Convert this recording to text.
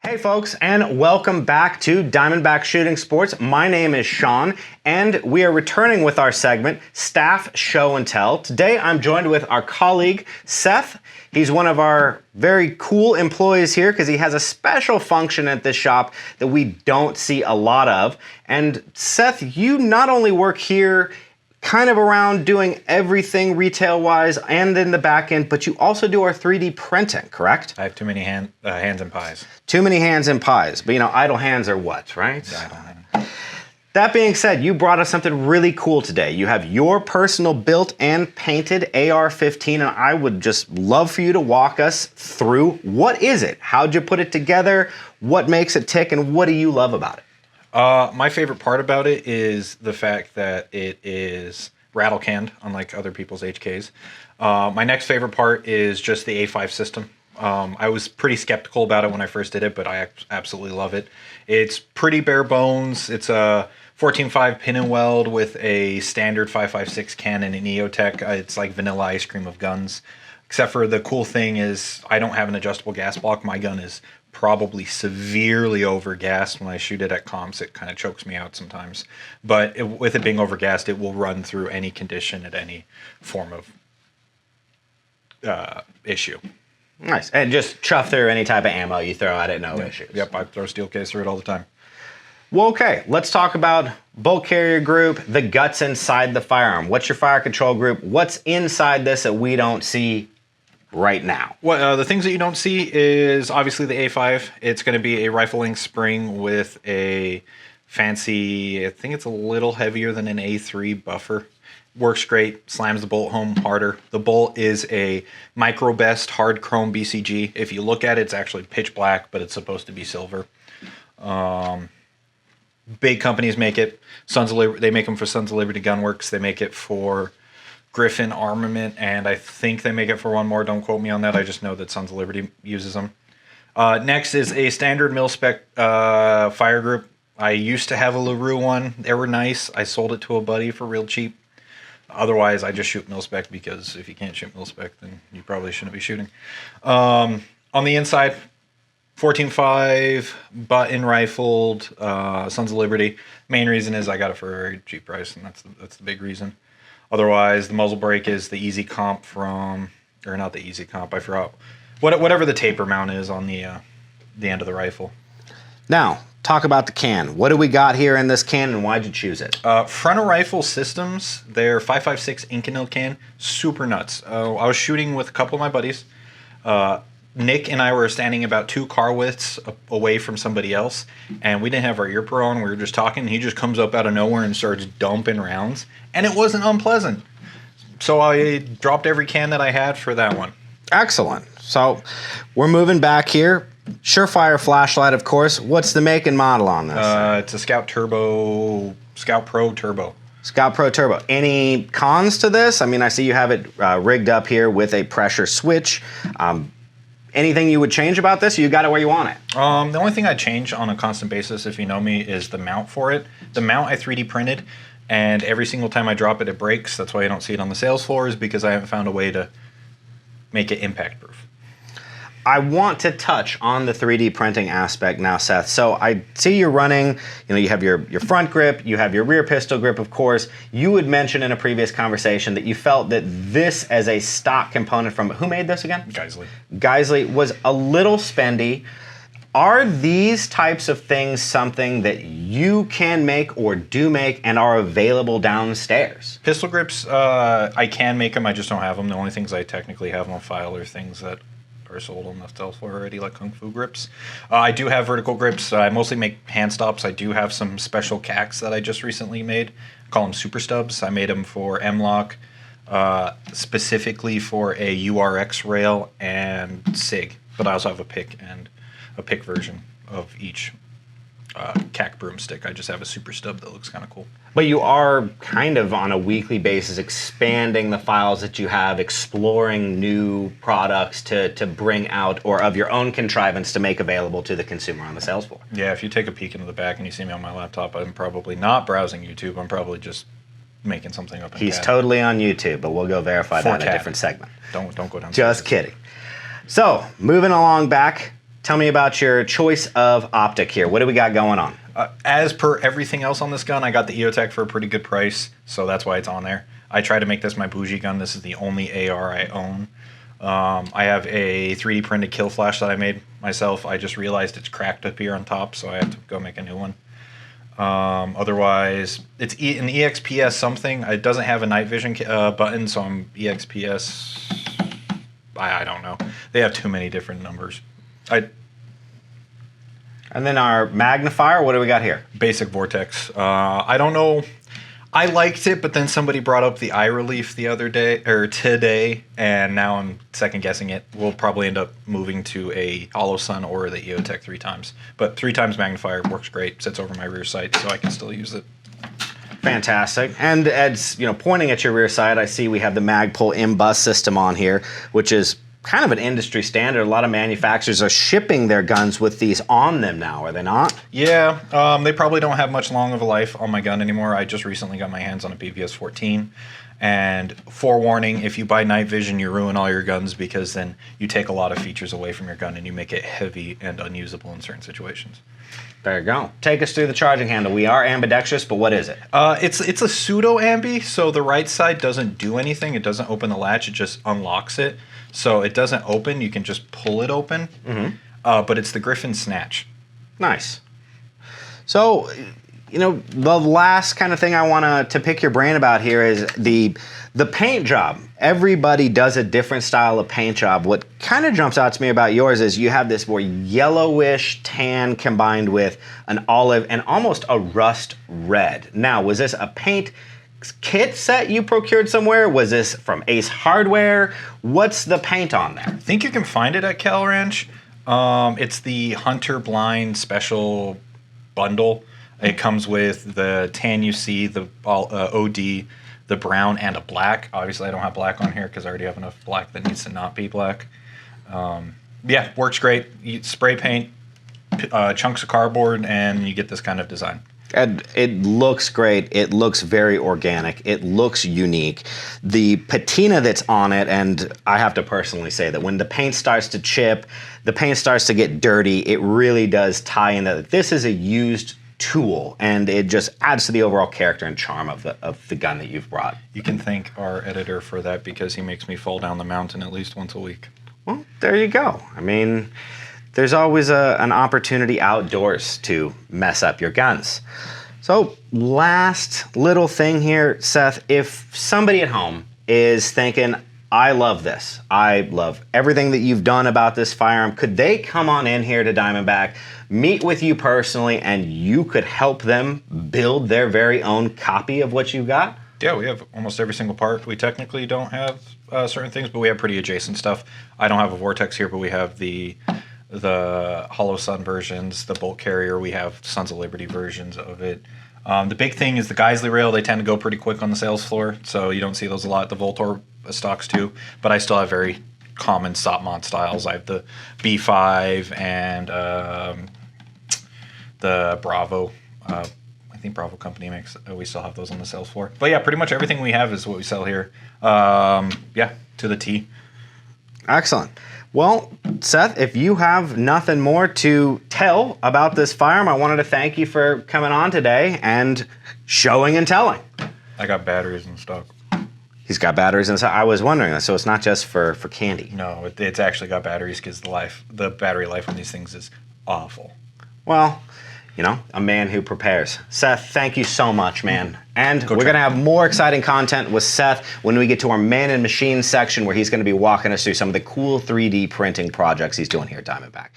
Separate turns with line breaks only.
Hey folks, and welcome back to Diamondback Shooting Sports. My name is Sean, and we are returning with our segment, Staff Show and Tell. Today I'm joined with our colleague, Seth. He's one of our very cool employees here because he has a special function at this shop that we don't see a lot of. And Seth, you not only work here kind of around doing everything retail-wise and in the back end, but you also do our 3D printing, correct?
I have too many hands in pies.
Too many hands in pies. But you know, idle hands are what, right?
Idle hands.
That being said, you brought us something really cool today. You have your personal built and painted AR-15, and I would just love for you to walk us through what is it? How'd you put it together? What makes it tick, and what do you love about it?
My favorite part about it is the fact that it is rattle canned, unlike other people's HKs. My next favorite part is just the A5 system. I was pretty skeptical about it when I first did it, but I absolutely love it. It's pretty bare bones. It's a 14.5 pin and weld with a standard 5.56 Canon and EOTech. It's like vanilla ice cream of guns. Except for the cool thing is I don't have an adjustable gas block. My gun is probably severely overgassed. When I shoot it at comps, it kind of chokes me out sometimes. But with it being overgassed, it will run through any condition at any form of issue.
Nice. And just chuff through any type of ammo you throw at it, no issues.
Yep, I throw steel case through it all the time.
Well, okay, let's talk about bolt carrier group, the guts inside the firearm. What's your fire control group? What's inside this that we don't see right now?
Well, the things that you don't see is obviously the A5. It's going to be a rifle length spring with a fancy, I think it's a little heavier than an A3 buffer. Works great, slams the bolt home harder. The bolt is a micro-best hard chrome BCG. If you look at it, it's actually pitch black, but it's supposed to be silver. Big companies make it. They make them for Sons of Liberty Gunworks. They make it for Griffin Armament, and I think they make it for one more. Don't quote me on that. I just know that Sons of Liberty uses them. Next is a standard mil-spec fire group. I used to have a LaRue one. They were nice. I sold it to a buddy for real cheap. Otherwise, I just shoot mil-spec because if you can't shoot mil-spec, then you probably shouldn't be shooting. On the inside, 14.5 button rifled Sons of Liberty. Main reason is I got it for a very cheap price, and that's the big reason. Otherwise, the muzzle brake is the easy comp from, or not the easy comp, I forgot. Whatever the taper mount is on the end of the rifle.
Now, talk about the can. What do we got here in this can, and why'd you choose it?
Frontal Rifle Systems, their 5.56 Inconel can, super nuts. I was shooting with a couple of my buddies. Nick and I were standing about 2 car widths away from somebody else, and we didn't have our ear pro on. We were just talking. He just comes up out of nowhere and starts dumping rounds, and it wasn't unpleasant. So I dropped every can that I had for that one.
Excellent. So we're moving back here. Surefire flashlight, of course. What's the make and model on this?
It's a Scout Pro Turbo.
Scout Pro Turbo. Any cons to this? I mean, I see you have it rigged up here with a pressure switch. Anything you would change about this? You got it where you want it?
The only thing I'd change on a constant basis, if you know me, is the mount for it. The mount I 3D printed, and every single time I drop it, it breaks. That's why you don't see it on the sales floor, is because I haven't found a way to make it impact proof.
I want to touch on the 3D printing aspect now, Seth. So I see you're running, you have your front grip, you have your rear pistol grip, of course. You had mentioned in a previous conversation that you felt that this as a stock component from, who made this again?
Geisley.
Geisley was a little spendy. Are these types of things something that you can make or do make and are available downstairs?
Pistol grips, I can make them, I just don't have them. The only things I technically have on file are things that are sold on the shelf already, like Kung Fu grips. I do have vertical grips. I mostly make hand stops. I do have some special CACs that I just recently made. I call them super stubs. I made them for M-Lock, specifically for a URX rail and SIG. But I also have a pick and a pick version of each CAC broomstick. I just have a super stub that looks kind of cool.
But you are kind of on a weekly basis expanding the files that you have, exploring new products to bring out, or of your own contrivance to make available to the consumer on the sales floor.
Yeah, if you take a peek into the back and you see me on my laptop, I'm probably not browsing YouTube. I'm probably just making something up in
He's
CAD.
totally on YouTube, but we'll go verify
For
that in a
CAD.
different segment.
Don't go down.
Just kidding. So, moving along back, tell me about your choice of optic here. What do we got going on?
As per everything else on this gun, I got the EOTech for a pretty good price, so that's why it's on there. I try to make this my bougie gun. This is the only AR I own. I have a 3D printed kill flash that I made myself. I just realized it's cracked up here on top, so I have to go make a new one. Otherwise, it's an EXPS something. It doesn't have a night vision button, so I'm EXPS. I don't know. They have too many different numbers.
And then our magnifier, what do we got here?
Basic Vortex. I don't know. I liked it, but then somebody brought up the eye relief the other day, or today, and now I'm second guessing it. We'll probably end up moving to a Hollow Sun or the EOTech 3 times. But 3 times magnifier works great. Sits over my rear sight, so I can still use it.
Fantastic. And as pointing at your rear sight, I see we have the Magpul M-Bus system on here, which is kind of an industry standard. A lot of manufacturers are shipping their guns with these on them now, are they not?
Yeah, they probably don't have much long of a life on my gun anymore. I just recently got my hands on a BVS-14. And forewarning, if you buy night vision, you ruin all your guns, because then you take a lot of features away from your gun and you make it heavy and unusable in certain situations.
There you go. Take us through the charging handle. We are ambidextrous, but what is it?
It's a pseudo ambi, so the right side doesn't do anything. It doesn't open the latch, it just unlocks it. So it doesn't open, you can just pull it open. But it's the Griffin Snatch.
Nice. So, the last kind of thing I want to pick your brain about here is the paint job. Everybody does a different style of paint job. What kind of jumps out to me about yours is you have this more yellowish tan combined with an olive and almost a rust red. Now, was this a paint kit set you procured somewhere? Was this from Ace Hardware? What's the paint on there?
I think you can find it at Cal Ranch. It's the Hunter Blind Special Bundle. It comes with the tan UC, the OD, the brown, and a black. Obviously, I don't have black on here because I already have enough black that needs to not be black. Yeah, works great. You spray paint, chunks of cardboard, and you get this kind of design.
And it looks great. It looks very organic. It looks unique. The patina that's on it, and I have to personally say that when the paint starts to chip, the paint starts to get dirty, it really does tie in that this is a used tool, and it just adds to the overall character and charm of the gun that you've brought.
You can thank our editor for that, because he makes me fall down the mountain at least once a week.
Well, there you go. I mean, there's always an opportunity outdoors to mess up your guns. So, last little thing here, Seth, if somebody at home is thinking, I love this, I love everything that you've done about this firearm, could they come on in here to Diamondback, meet with you personally, and you could help them build their very own copy of what you've got?
Yeah, we have almost every single part. We technically don't have certain things, but we have pretty adjacent stuff. I don't have a Vortex here, but we have the Hollow Sun versions, the bolt carrier. We have Sons of Liberty versions of it. The big thing is the Geisley rail. They tend to go pretty quick on the sales floor, so you don't see those a lot. The Voltor stocks too, but I still have very common Sopmont styles. I have the B5 and the Bravo. I think Bravo Company makes. We still have those on the sales floor. But yeah, pretty much everything we have is what we sell here. Yeah, to the T.
Excellent. Well, Seth, if you have nothing more to tell about this firearm, I wanted to thank you for coming on today and showing and telling.
I got batteries in stock.
He's got batteries in stock. I was wondering that, so it's not just for candy.
No, it's actually got batteries, because the battery life on these things is awful.
Well, a man who prepares. Seth, thank you so much, man. And we're going to have more exciting content with Seth when we get to our Man and Machine section, where he's going to be walking us through some of the cool 3D printing projects he's doing here at Diamondback.